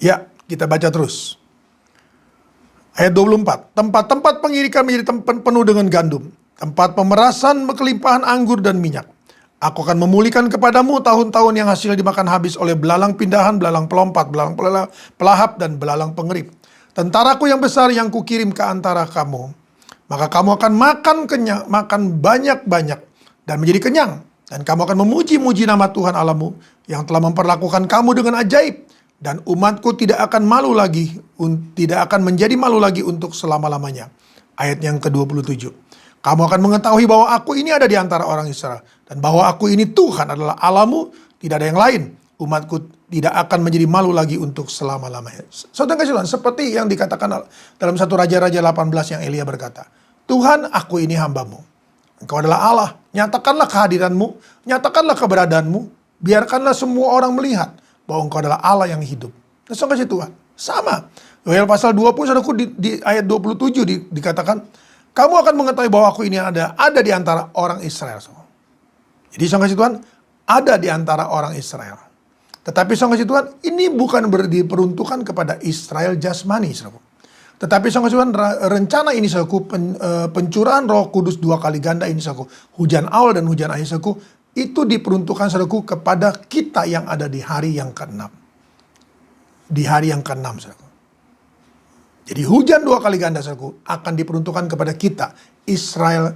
Ya, kita baca terus. Ayat 24. Tempat-tempat pengirikan menjadi tempat penuh dengan gandum. Tempat pemerasan kelimpahan anggur dan minyak. Aku akan memulihkan kepadamu tahun-tahun yang hasilnya dimakan habis oleh belalang pindahan, belalang pelompat, belalang pelahap, dan belalang pengerip. Tentaraku yang besar yang kukirim ke antara kamu. Maka kamu akan makan banyak-banyak dan menjadi kenyang. Dan kamu akan memuji-muji nama Tuhan Allahmu yang telah memperlakukan kamu dengan ajaib. Dan umatku tidak akan menjadi malu lagi untuk selama-lamanya. Ayat yang ke-27. Kamu akan mengetahui bahwa aku ini ada di antara orang Israel. Dan bahwa aku ini Tuhan adalah Allahmu, tidak ada yang lain. Umatku tidak akan menjadi malu lagi untuk selama-lamanya. Saudara kasih Tuhan, seperti yang dikatakan dalam 1 Raja-Raja 18 yang Elia berkata. Tuhan, aku ini hambamu. Engkau adalah Allah. Nyatakanlah kehadiranmu, nyatakanlah keberadaanmu. Biarkanlah semua orang melihat bahwa engkau adalah Allah yang hidup. Saudara kasih Tuhan, sama. Yoel pasal 20, saudaraku, di ayat 27 dikatakan, kamu akan mengetahui bahwa aku ini ada di antara orang Israel. Jadi saudara kasih Tuhan, ada di antara orang Israel. Tetapi saudara kasih Tuhan, ini bukan diperuntukkan kepada Israel jasmani. Saudara. Tetapi saudara kasih Tuhan, rencana ini saudaraku, pencurahan Roh Kudus 2 kali ganda ini saudaraku, hujan awal dan hujan akhir saudaraku, itu diperuntukkan saudaraku kepada kita yang ada di hari yang ke-6. Di hari yang ke-6 saudaraku. Jadi hujan 2 kali ganda, saudaraku, akan diperuntukkan kepada kita, Israel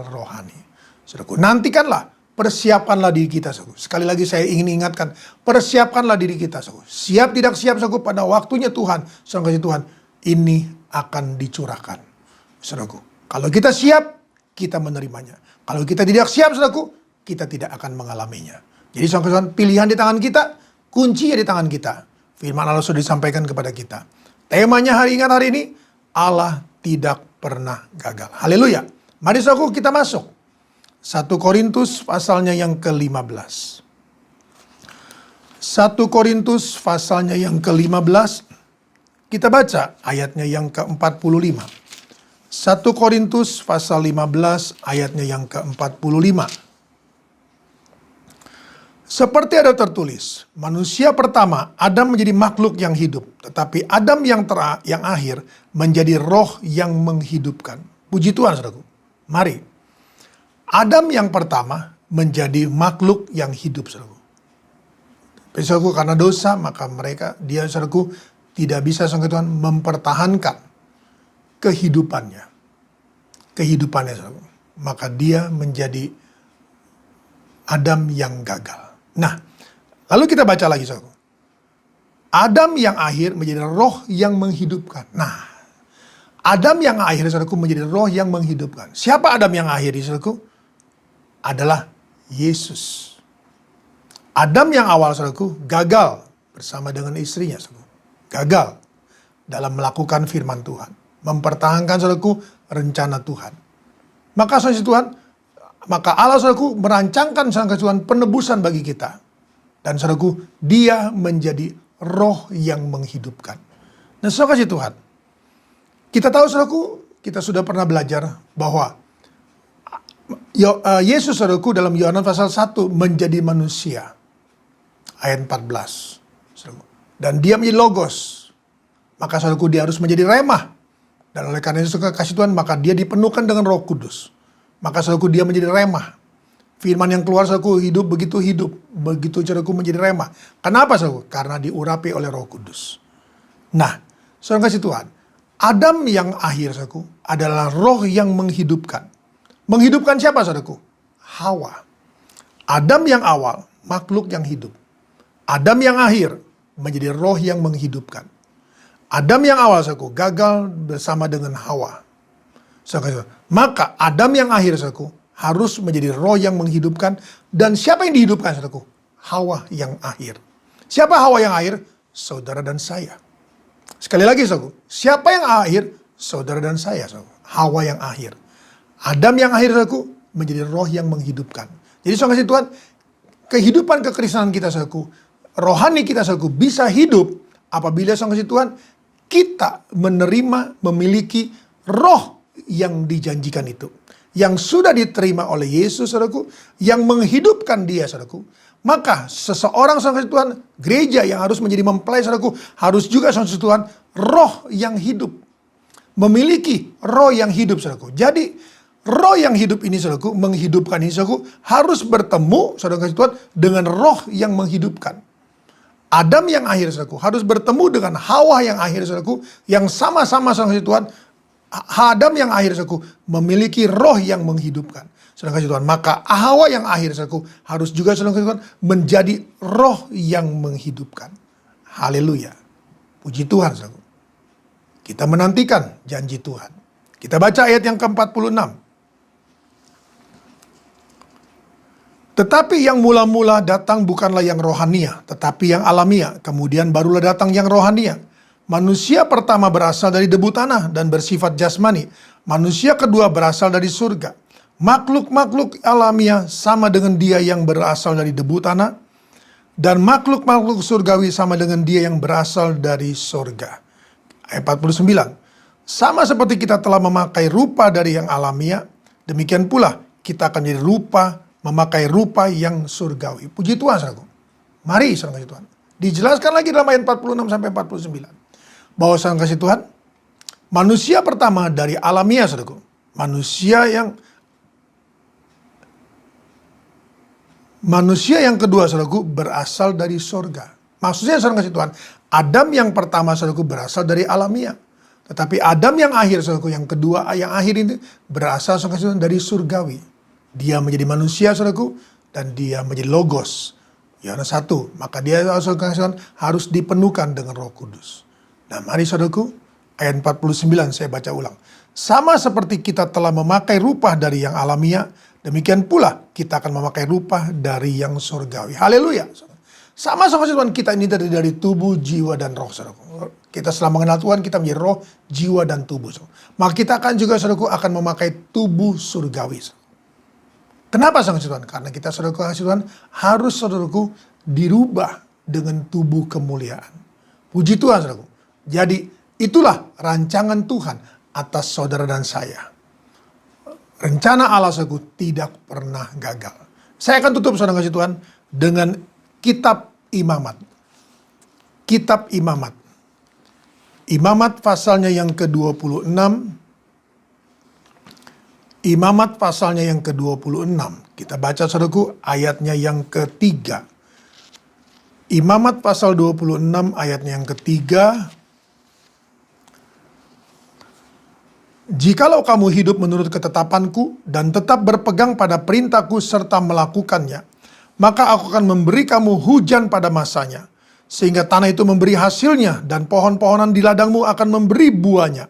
rohani. Saudaraku, nantikanlah, persiapkanlah diri kita, saudaraku. Sekali lagi saya ingin ingatkan, persiapkanlah diri kita, saudaraku. Siap tidak siap, saudaraku, pada waktunya Tuhan, saudara kasih Tuhan, ini akan dicurahkan. Saudaraku, kalau kita siap, kita menerimanya. Kalau kita tidak siap, saudaraku, kita tidak akan mengalaminya. Jadi saudara kasih Tuhan, pilihan di tangan kita, kuncinya di tangan kita. Firman Allah sudah disampaikan kepada kita. Temanya hari ini, Allah tidak pernah gagal. Haleluya. Mari saudaraku kita masuk. 1 Korintus pasalnya yang ke-15. 1 Korintus pasalnya yang ke-15. Kita baca ayatnya yang ke-45. 1 Korintus pasal 15 ayatnya yang ke-45. Seperti ada tertulis, manusia pertama Adam menjadi makhluk yang hidup, tetapi Adam yang akhir menjadi roh yang menghidupkan. Puji Tuhan, saudaraku. Mari. Adam yang pertama menjadi makhluk yang hidup, saudaraku. Saudaraku, karena dosa, maka dia, saudaraku, tidak bisa, saudara Tuhan, mempertahankan kehidupannya. Saudaraku. Maka dia menjadi Adam yang gagal. Nah, lalu kita baca lagi, saudara. Adam yang akhir menjadi roh yang menghidupkan. Nah, Adam yang akhir, saudaraku, menjadi roh yang menghidupkan. Siapa Adam yang akhir, saudaraku? Adalah Yesus. Adam yang awal, saudaraku, gagal bersama dengan istrinya, saudaraku. Gagal dalam melakukan firman Tuhan. Mempertahankan, saudaraku, rencana Tuhan. Maka, saudara Tuhan, maka Allah, saudaraku, merancangkan, saudara Tuhan, penebusan bagi kita. Dan saudaraku, dia menjadi roh yang menghidupkan. Nah, saudara kasih Tuhan, kita tahu, saudaraku, kita sudah pernah belajar bahwa Yesus, saudaraku, dalam Yohanes pasal 1 menjadi manusia. Ayat 14. Saudaraku. Dan dia menjadi logos. Maka, saudaraku, dia harus menjadi remah. Dan oleh karena itu, kasih Tuhan, maka dia dipenuhkan dengan Roh Kudus. Maka, saudaraku, dia menjadi remah. Firman yang keluar, saudaraku, hidup. Begitu, saudaraku, menjadi remah. Kenapa, saudaraku? Karena diurapi oleh Roh Kudus. Nah, saudara kasih Tuhan, Adam yang akhir, saudaraku, adalah roh yang menghidupkan. Menghidupkan siapa, saudaraku? Hawa. Adam yang awal, makhluk yang hidup. Adam yang akhir, menjadi roh yang menghidupkan. Adam yang awal, saudaraku, gagal bersama dengan Hawa. Maka Adam yang akhir, saudaraku, harus menjadi roh yang menghidupkan. Dan siapa yang dihidupkan, saudaraku? Hawa yang akhir. Siapa Hawa yang akhir? Saudara dan saya. Sekali lagi, saudaraku, siapa yang akhir? Saudara dan saya, saudaraku. Hawa yang akhir. Adam yang akhir, saudaraku, menjadi roh yang menghidupkan. Jadi, saudara kasih Tuhan, kehidupan kekristenan kita, saudaraku, rohani kita, saudaraku, bisa hidup apabila, saudara kasih Tuhan, kita menerima, memiliki roh yang dijanjikan itu. Yang sudah diterima oleh Yesus, saudaraku, yang menghidupkan dia, saudaraku. Maka seseorang, saudara Tuhan, gereja yang harus menjadi mempelai, saudaraku, harus juga, saudara Tuhan, roh yang hidup. Memiliki roh yang hidup, saudaraku. Jadi, roh yang hidup ini, saudaraku, menghidupkan ini, saudaraku, harus bertemu, saudara Tuhan, dengan roh yang menghidupkan. Adam yang akhir, saudaraku, harus bertemu dengan Hawa yang akhir, saudaraku, yang sama-sama, saudara Tuhan, Adam yang akhir, saudaraku, memiliki roh yang menghidupkan. Saudara kasih Tuhan, maka Hawa yang akhir, saudaraku, harus juga, saudara kasih Tuhan, menjadi roh yang menghidupkan. Haleluya. Puji Tuhan, saudaraku. Kita menantikan janji Tuhan. Kita baca ayat yang ke-46. Tetapi yang mula-mula datang bukanlah yang rohania, tetapi yang alamiah. Kemudian barulah datang yang rohania. Manusia pertama berasal dari debu tanah dan bersifat jasmani. Manusia kedua berasal dari surga. Makhluk-makhluk alamiah sama dengan dia yang berasal dari debu tanah. Dan makhluk-makhluk surgawi sama dengan dia yang berasal dari surga. Ayat 49. Sama seperti kita telah memakai rupa dari yang alamiah, demikian pula kita akan menjadi memakai rupa yang surgawi. Puji Tuhan, saudaraku. Mari, saudara kasih Tuhan. Dijelaskan lagi dalam ayat 46 sampai 49. Bahwa, saudara kasih Tuhan, manusia pertama dari alamiah, saudaraku. Manusia yang kedua, saudaraku, berasal dari surga. Maksudnya, saudara kasih Tuhan, Adam yang pertama, saudaraku, berasal dari alamiah. Tetapi Adam yang akhir, saudaraku, yang kedua, yang akhir ini berasal saudara dari surgawi. Dia menjadi manusia, saudaraku, dan dia menjadi logos. Yohanes 1, maka dia saudara harus dipenuhkan dengan Roh Kudus. Nah, mari saudaraku, ayat 49 saya baca ulang. Sama seperti kita telah memakai rupa dari yang alamiah, demikian pula kita akan memakai rupa dari yang surgawi. Haleluya. Sama saudara kita ini terdiri dari tubuh, jiwa, dan roh, saudaraku. Kita setelah mengenal Tuhan, kita menjadi roh, jiwa, dan tubuh. Maka kita akan juga, saudaraku, akan memakai tubuh surgawi. Kenapa saudara Tuhan? Karena kita saudaraku Tuhan harus saudaraku dirubah dengan tubuh kemuliaan. Puji Tuhan saudaraku. Jadi itulah rancangan Tuhan atas saudara dan saya. Rencana Allah saudaraku tidak pernah gagal. Saya akan tutup saudara Tuhan dengan kitab Imamat. Kitab Imamat. Imamat pasalnya yang ke-26. Imamat pasalnya yang ke-26. Kita baca saudaraku ayatnya yang ketiga. Imamat pasal 26 ayatnya yang ketiga. Jikalau kamu hidup menurut ketetapanku dan tetap berpegang pada perintahku serta melakukannya, maka aku akan memberi kamu hujan pada masanya, sehingga tanah itu memberi hasilnya dan pohon-pohonan di ladangmu akan memberi buahnya.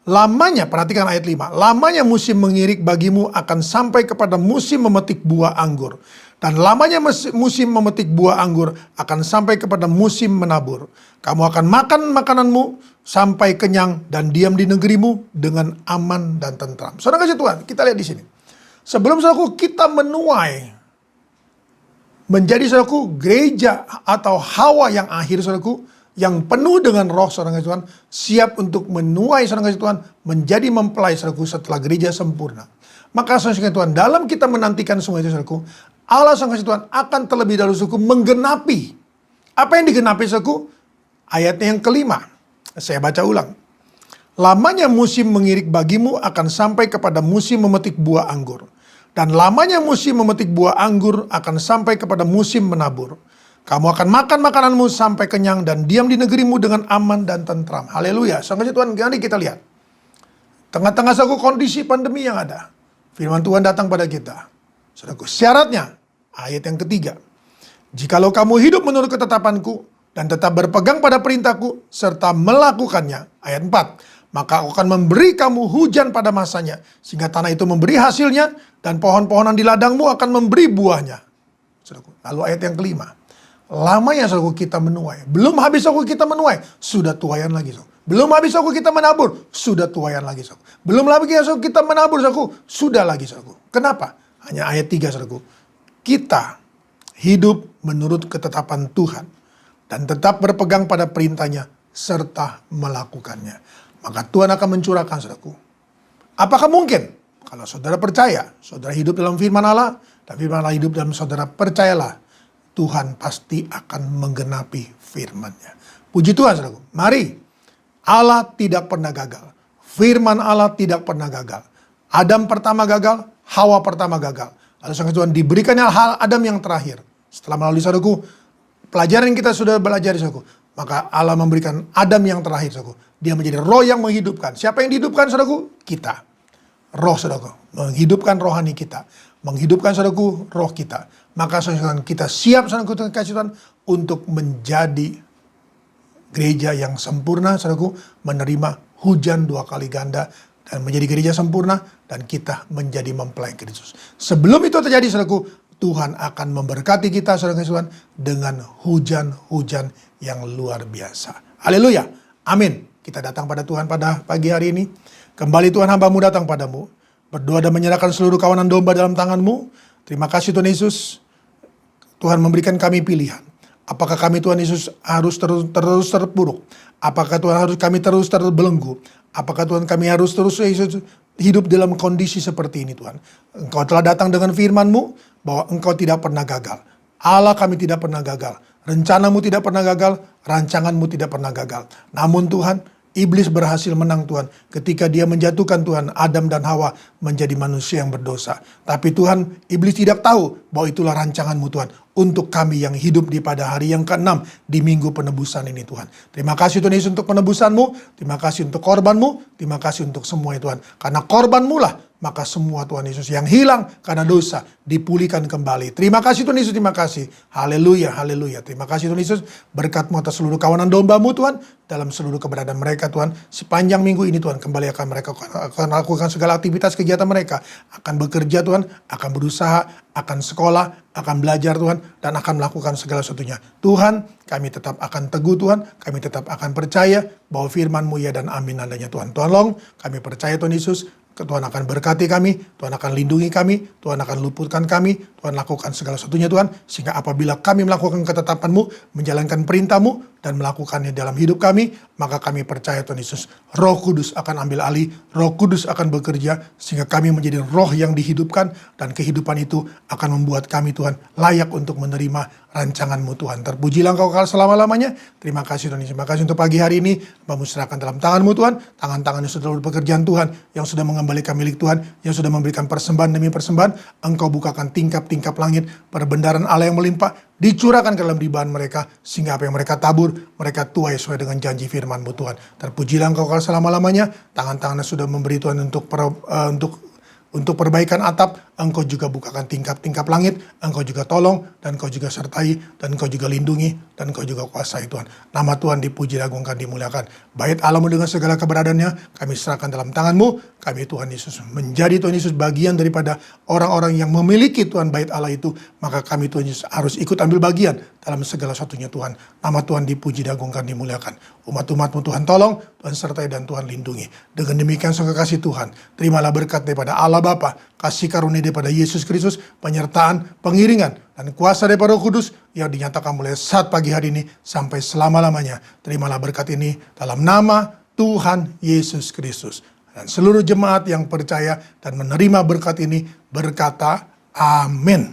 Lamanya, perhatikan ayat 5, lamanya musim mengirik bagimu akan sampai kepada musim memetik buah anggur. Dan lamanya musim memetik buah anggur akan sampai kepada musim menabur. Kamu akan makan makananmu sampai kenyang dan diam di negerimu dengan aman dan tentram. Saudara kasih Tuhan, kita lihat di sini. Sebelum saudaraku kita menuai menjadi saudaraku gereja atau Hawa yang akhir saudaraku, yang penuh dengan roh saudara Tuhan, siap untuk menuai saudara Tuhan, menjadi mempelai saudaraku setelah gereja sempurna. Maka saudara Tuhan, dalam kita menantikan semua itu saudaraku, Allah saudara Tuhan akan terlebih dahulu saudaraku menggenapi. Apa yang digenapi saudaraku? Ayatnya yang kelima. Saya baca ulang. Lamanya musim mengirik bagimu akan sampai kepada musim memetik buah anggur. Dan lamanya musim memetik buah anggur akan sampai kepada musim menabur. Kamu akan makan makananmu sampai kenyang dan diam di negerimu dengan aman dan tentram. Haleluya. Saudara Tuhan, nanti kita lihat. Tengah-tengah saudaraku kondisi pandemi yang ada, firman Tuhan datang pada kita. Saudaraku, syaratnya, ayat yang ketiga. Jikalau kamu hidup menurut ketetapanku dan tetap berpegang pada perintahku serta melakukannya. Ayat 4. Maka aku akan memberi kamu hujan pada masanya, sehingga tanah itu memberi hasilnya dan pohon-pohonan di ladangmu akan memberi buahnya. Saudaraku, lalu ayat yang kelima. Lamanya saudaraku kita menuai. Belum habis saudaraku kita menuai, sudah tuaian lagi saudaraku. Belum habis saudaraku kita menabur, sudah tuaian lagi saudaraku. Belum lagi saudaraku kita menabur saudaraku, sudah lagi saudaraku. Kenapa? Hanya ayat 3 saudaraku. Kita hidup menurut ketetapan Tuhan dan tetap berpegang pada perintahnya serta melakukannya. Maka Tuhan akan mencurahkan saudaraku. Apakah mungkin? Kalau saudara percaya, saudara hidup dalam firman Allah, dan firman Allah hidup dalam saudara, percayalah. Tuhan pasti akan menggenapi firman-Nya. Puji Tuhan, saudaraku. Mari, Allah tidak pernah gagal. Firman Allah tidak pernah gagal. Adam pertama gagal, Hawa pertama gagal. Lalu sang Tuhan diberikannya hal Adam yang terakhir. Setelah melalui saudaraku, pelajaran yang kita sudah belajar saudaraku, maka Allah memberikan Adam yang terakhir saudaraku. Dia menjadi roh yang menghidupkan. Siapa yang dihidupkan saudaraku? Kita. Roh saudaraku. Menghidupkan rohani kita. Menghidupkan saudaraku roh kita. Maka saudara kita siap saudaraku kasih Tuhan untuk menjadi gereja yang sempurna saudaraku, menerima hujan 2 kali ganda dan menjadi gereja sempurna dan kita menjadi mempelai Kristus. Sebelum itu terjadi saudaraku, Tuhan akan memberkati kita saudara Tuhan dengan hujan-hujan yang luar biasa. Haleluya. Amin. Kita datang pada Tuhan pada pagi hari ini. Kembali Tuhan hamba-Mu datang padamu. Berdoa dan menyerahkan seluruh kawanan domba dalam tangan-Mu. Terima kasih Tuhan Yesus. Tuhan memberikan kami pilihan. Apakah kami Tuhan Yesus harus terus terpuruk? Apakah Tuhan harus kami terus terbelenggu? Apakah Tuhan kami harus terus Yesus hidup dalam kondisi seperti ini Tuhan? Engkau telah datang dengan firman-Mu bahwa Engkau tidak pernah gagal. Allah kami tidak pernah gagal. Rencana-Mu tidak pernah gagal. Rancangan-Mu tidak pernah gagal. Namun Tuhan, iblis berhasil menang Tuhan ketika dia menjatuhkan Tuhan Adam dan Hawa menjadi manusia yang berdosa. Tapi Tuhan, iblis tidak tahu bahwa itulah rancangan-Mu Tuhan untuk kami yang hidup di pada hari yang ke-6 di minggu penebusan ini Tuhan. Terima kasih Tuhan Yesus untuk penebusan-Mu, terima kasih untuk korban-Mu, terima kasih untuk semua Tuhan. Karena korban-Mu lah, maka semua Tuhan Yesus yang hilang karena dosa dipulihkan kembali. Terima kasih Tuhan Yesus, terima kasih. Haleluya, haleluya. Terima kasih Tuhan Yesus, berkat-Mu atas seluruh kawanan domba-Mu Tuhan, dalam seluruh keberadaan mereka Tuhan. Sepanjang minggu ini Tuhan, kembali akan mereka akan lakukan segala aktivitas kegiatan mereka. Akan bekerja Tuhan, akan berusaha, akan sekolah, akan belajar Tuhan, dan akan melakukan segala sesuatunya. Tuhan, kami tetap akan teguh Tuhan, kami tetap akan percaya bahwa firman-Mu ya dan amin adanya Tuhan. Tolong kami percaya Tuhan Yesus, Tuhan akan berkati kami, Tuhan akan lindungi kami, Tuhan akan luputkan kami, Tuhan lakukan segala sesuatunya Tuhan, sehingga apabila kami melakukan ketetapan-Mu, menjalankan perintah-Mu, dan melakukannya dalam hidup kami, maka kami percaya Tuhan Yesus, Roh Kudus akan ambil alih, Roh Kudus akan bekerja, sehingga kami menjadi roh yang dihidupkan, dan kehidupan itu akan membuat kami Tuhan layak untuk menerima rancangan-Mu Tuhan. Terpujilah Engkau kekal selama-lamanya. Terima kasih Tuhan Yesus. Terima kasih untuk pagi hari ini, Kami serahkan dalam tangan-Mu Tuhan, tangan-tangan yang sudah bekerjaan Tuhan, yang sudah mengembalikan milik Tuhan, yang sudah memberikan persembahan demi persembahan. Engkau bukakan tingkap-tingkap langit, perbendaharaan Allah yang melimpah, dicurahkan ke dalam ribahan mereka, sehingga apa yang mereka tabur, mereka tuai sesuai dengan janji firman-Mu Tuhan. Terpujilah Engkau kekal selama-lamanya. Tangan-tangan yang sudah memberi Tuhan untuk perbaikan atap, Engkau juga bukakan tingkap-tingkap langit, Engkau juga tolong, dan Engkau juga sertai, dan Engkau juga lindungi, dan Engkau juga kuasai Tuhan. Nama Tuhan dipuji, diagungkan, dimuliakan. Bait Allah-Mu dengan segala keberadaannya, kami serahkan dalam tangan-Mu. Kami Tuhan Yesus menjadi Tuhan Yesus bagian daripada orang-orang yang memiliki Tuhan bait Allah itu, maka kami Tuhan Yesus harus ikut ambil bagian dalam segala satunya Tuhan. Nama Tuhan dipuji, diagungkan, dimuliakan. Umat-umat-Mu Tuhan tolong, Tuhan sertai, dan Tuhan lindungi. Dengan demikian saudara kasih Tuhan, terimalah berkat daripada Allah Bapa, kasih karunia daripada Yesus Kristus, penyertaan, pengiringan, dan kuasa daripada Roh Kudus yang dinyatakan mulai saat pagi hari ini sampai selama-lamanya. Terimalah berkat ini dalam nama Tuhan Yesus Kristus. Dan seluruh jemaat yang percaya dan menerima berkat ini berkata, amin.